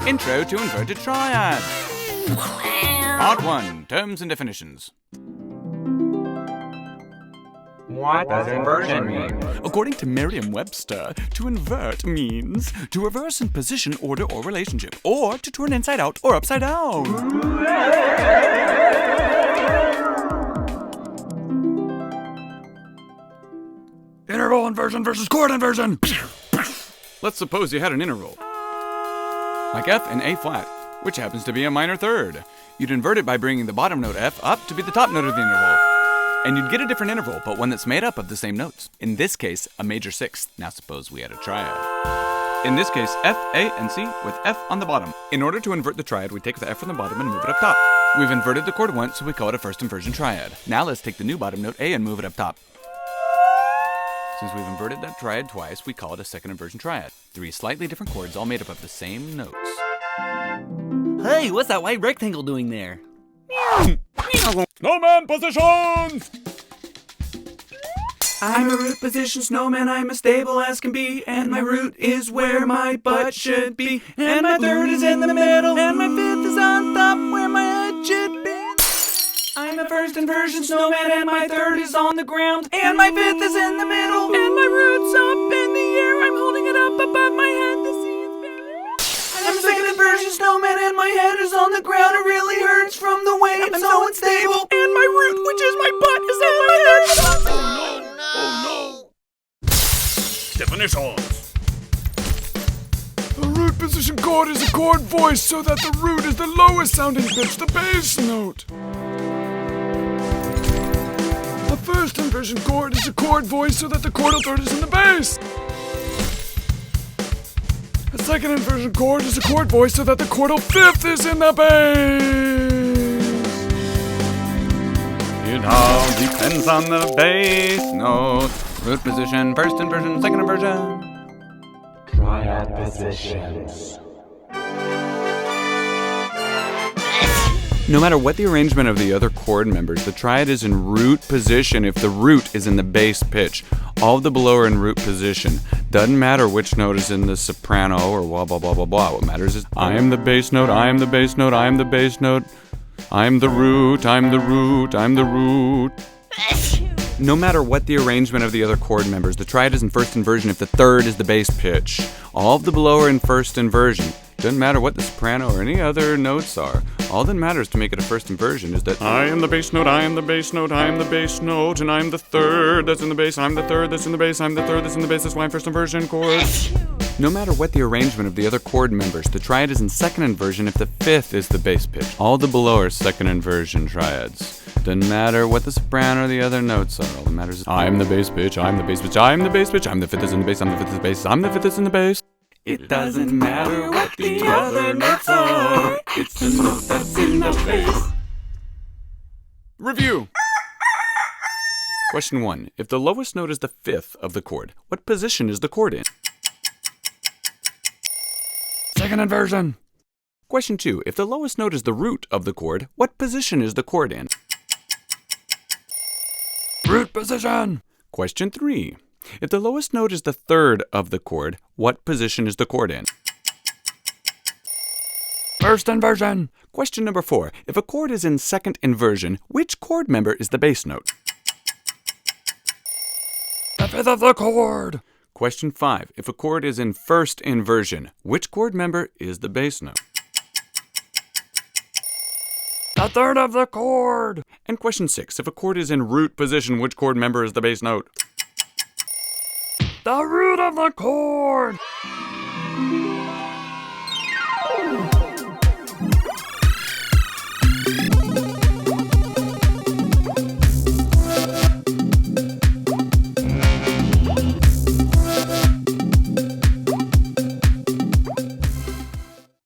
Intro to Inverted Triad. Part 1. Terms and definitions. What does inversion mean? According to Merriam-Webster, to invert means to reverse in position, order, or relationship, or to turn inside out or upside down. Interval inversion versus chord inversion. Let's suppose you had an interval, like F in A flat, which happens to be a minor third. You'd invert it by bringing the bottom note F up to be the top note of the interval. And you'd get a different interval, but one that's made up of the same notes. In this case, a major sixth. Now suppose we had a triad. In this case, F, A, and C with F on the bottom. In order to invert the triad, we take the F from the bottom and move it up top. We've inverted the chord once, so we call it a first inversion triad. Now let's take the new bottom note A and move it up top. Since we've inverted that triad twice, we call it a second inversion triad. 3 slightly different chords all made up of the same notes. Hey, what's that white rectangle doing there? Snowman positions! I'm a root position snowman, I'm as stable as can be, and my root is where my butt should be, and my third is in the middle, and my fifth is on top where my head should be. I'm a first inversion snowman, and my third is on the ground, and my fifth is in the middle, and my root's up in the air, I'm holding it up above my head to see it's very. I'm a second inversion snowman, and my head is on the ground, it really hurts from the weight, I'm so unstable, and my root, which is my butt, is in my head. Definitions. A root position chord is a chord voice so that the root is the lowest sounding pitch, the bass note. A first inversion chord is a chord voice so that the chordal third is in the bass. A second inversion chord is a chord voice so that the chordal fifth is in the bass. It all depends on the bass note. Root position, first inversion, second inversion. Triad positions. No matter what the arrangement of the other chord members, the triad is in root position if the root is in the bass pitch. All of the below are in root position. Doesn't matter which note is in the soprano or blah, blah, blah, blah, blah. What matters is I am the bass note, I am the bass note, I am the bass note. I'm the root, I'm the root, I'm the root. No matter what the arrangement of the other chord members, the triad is in first inversion if the third is the bass pitch. All of the below are in first inversion. Doesn't matter what the soprano or any other notes are. All that matters to make it a first inversion is that I am the bass note, I am the bass note, I am the bass note, and I'm the third that's in the bass, I'm the third that's in the bass, I'm the third that's in the bass, that's why I'm first inversion chord. No matter what the arrangement of the other chord members, the triad is in second inversion if the fifth is the bass pitch. All the below are second inversion triads. Doesn't matter what the soprano or the other notes are. All that matters is I'm the bass pitch, I'm the bass pitch, I'm the bass pitch, I'm the fifth that's in the bass, I'm the fifth that's in the bass, I'm the fifth that's in the bass. It doesn't matter what the other notes are, it's the note that's in the bass. Review. Question 1. If the lowest note is the fifth of the chord, what position is the chord in? Second inversion. Question 2. If the lowest note is the root of the chord, what position is the chord in? Root position. Question 3. If the lowest note is the third of the chord, what position is the chord in? First inversion. Question number 4. If a chord is in second inversion, which chord member is the bass note? The fifth of the chord. Question 5. If a chord is in first inversion, which chord member is the bass note? The third of the chord. And question 6. If a chord is in root position, which chord member is the bass note? The root of the chord.